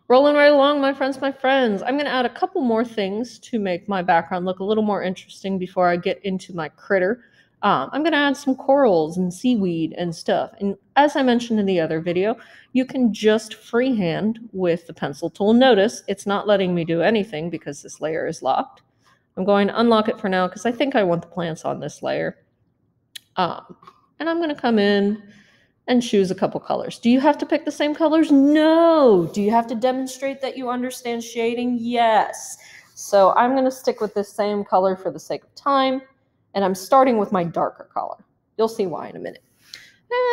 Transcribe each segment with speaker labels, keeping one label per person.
Speaker 1: Rolling right along, my friends, my friends. I'm going to add a couple more things to make my background look a little more interesting before I get into my critter. I'm going to add some corals and seaweed and stuff. And as I mentioned in the other video, you can just freehand with the pencil tool. Notice it's not letting me do anything because this layer is locked. I'm going to unlock it for now because I think I want the plants on this layer. And I'm going to come in and choose a couple colors. Do you have to pick the same colors? No. Do you have to demonstrate that you understand shading? Yes. So I'm going to stick with this same color for the sake of time, and I'm starting with my darker color. You'll see why in a minute.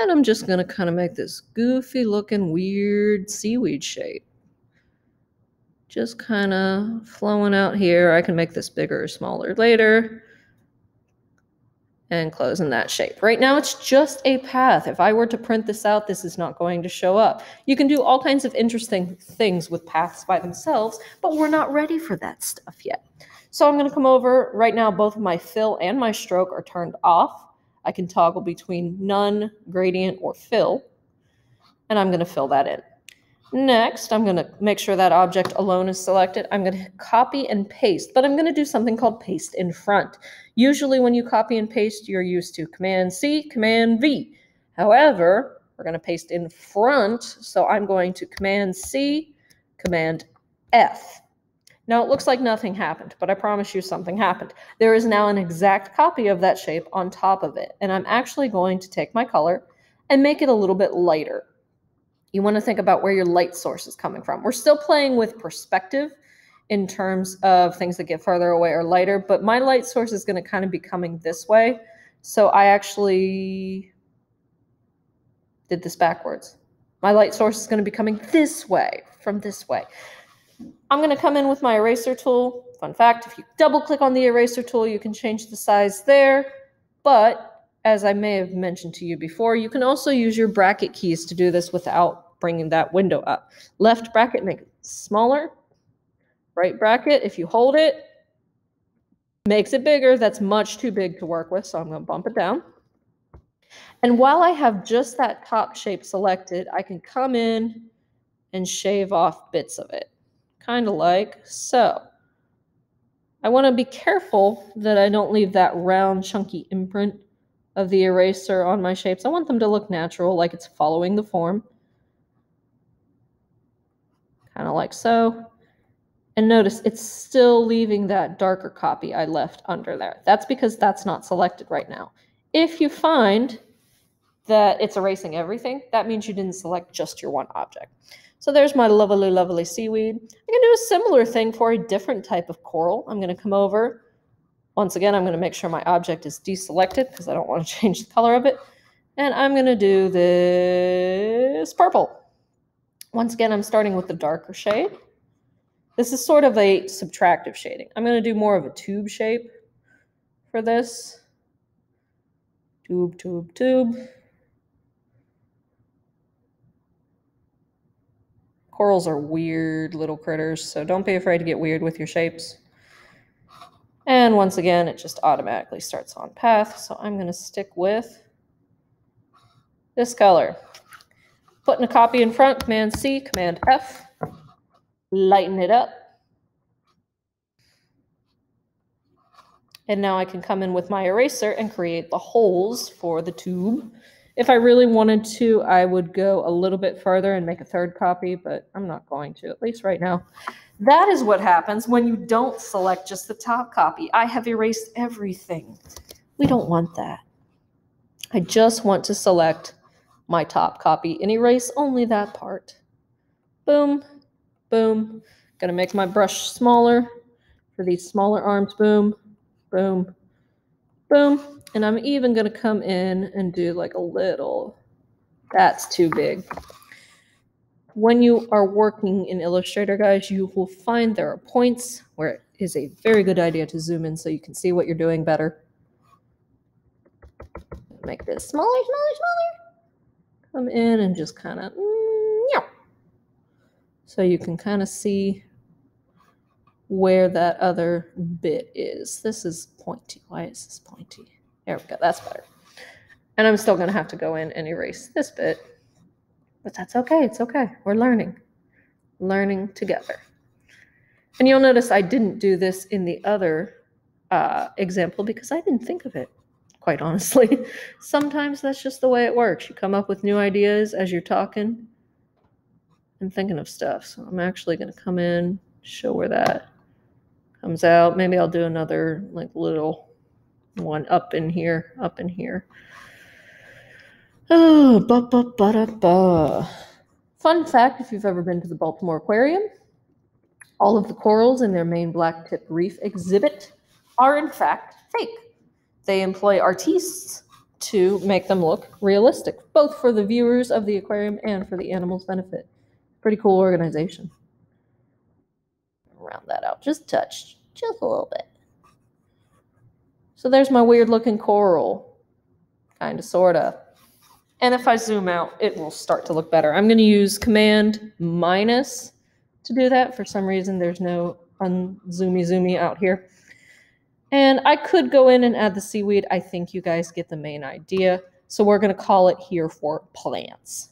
Speaker 1: And I'm just going to kind of make this goofy looking weird seaweed shape. Just kind of flowing out here. I can make this bigger or smaller later. And close in that shape. Right now, it's just a path. If I were to print this out, this is not going to show up. You can do all kinds of interesting things with paths by themselves, but we're not ready for that stuff yet. So I'm going to come over. Right now, both my fill and my stroke are turned off. I can toggle between none, gradient, or fill, and I'm going to fill that in. Next, I'm going to make sure that object alone is selected. I'm going to copy and paste, but I'm going to do something called paste in front. Usually when you copy and paste, you're used to Command-C, Command-V. However, we're going to paste in front, so I'm going to Command-C, Command-F. Now, it looks like nothing happened, but I promise you something happened. There is now an exact copy of that shape on top of it, and I'm actually going to take my color and make it a little bit lighter. You want to think about where your light source is coming from. We're still playing with perspective in terms of things that get farther away or lighter, but my light source is going to kind of be coming this way. So I actually did this backwards. My light source is going to be coming this way, from this way. I'm going to come in with my eraser tool. Fun fact, if you double click on the eraser tool, you can change the size there. But as I may have mentioned to you before, you can also use your bracket keys to do this without bringing that window up. Left bracket, make it smaller. Right bracket, if you hold it, makes it bigger. That's much too big to work with, so I'm going to bump it down. And while I have just that top shape selected, I can come in and shave off bits of it, kind of like so. I want to be careful that I don't leave that round, chunky imprint of the eraser on my shapes. I want them to look natural, like it's following the form. Kind of like so. And notice it's still leaving that darker copy I left under there. That's because that's not selected right now. If you find that it's erasing everything, that means you didn't select just your one object. So there's my lovely, lovely seaweed. I can do a similar thing for a different type of coral. I'm going to come over. Once again, I'm going to make sure my object is deselected because I don't want to change the color of it. And I'm going to do this purple. Once again, I'm starting with the darker shade. This is sort of a subtractive shading. I'm going to do more of a tube shape for this. Tube, tube, tube. Corals are weird little critters, so don't be afraid to get weird with your shapes. And once again, it just automatically starts on path, so I'm going to stick with this color. Putting a copy in front, Command-C, Command-F. Lighten it up. And now I can come in with my eraser and create the holes for the tube. If I really wanted to, I would go a little bit further and make a third copy, but I'm not going to, at least right now. That is what happens when you don't select just the top copy. I have erased everything. We don't want that. I just want to select my top copy and erase only that part. Boom, boom. Gonna make my brush smaller for these smaller arms. Boom, boom, boom. And I'm even gonna come in and do like a little, that's too big. When you are working in Illustrator, guys, you will find there are points where it is a very good idea to zoom in so you can see what you're doing better. Make this smaller, smaller, smaller. Come in and just kind of, so you can kind of see where that other bit is. This is pointy. Why is this pointy? There we go. That's better. And I'm still going to have to go in and erase this bit. But that's okay. It's okay. We're learning. learning together. And you'll notice I didn't do this in the other example because I didn't think of it, quite honestly. Sometimes that's just the way it works. You come up with new ideas as you're talking and thinking of stuff. So I'm actually going to come in, show where that comes out. Maybe I'll do another like little one up in here, up in here. Oh, ba. Fun fact, if you've ever been to the Baltimore Aquarium, all of the corals in their main black tip reef exhibit are in fact fake. They employ artistes to make them look realistic, both for the viewers of the aquarium and for the animals' benefit. Pretty cool organization. Round that out, just touch, just a little bit. So there's my weird looking coral, kind of, sort of. And if I zoom out, it will start to look better. I'm going to use Command minus to do that. For some reason, there's no zoomy out here. And I could go in and add the seaweed. I think you guys get the main idea. So we're going to call it here for plants.